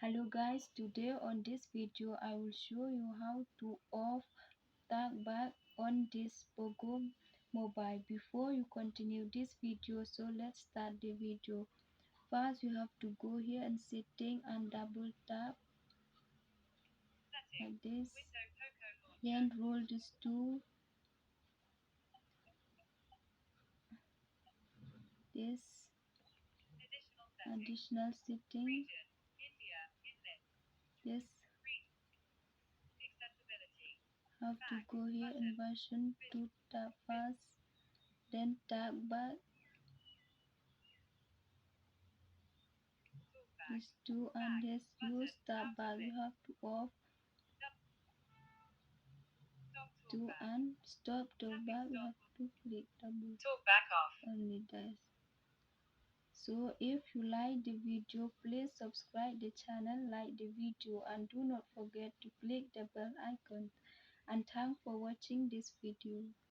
Hello guys, today on this video I will show you how to off talkback on this poco mobile. Before you continue this video, so let's start the video. First you have to go here in setting and double tap like this, then roll this to this additional setting. Yes, have to go here in version 2, tap first, then tap back these two, and this use tap back. You have to off two and stop talk back. You have to click double only this. So if you like the video, please subscribe the channel, like the video, and do not forget to click the bell icon. And thanks for watching this video.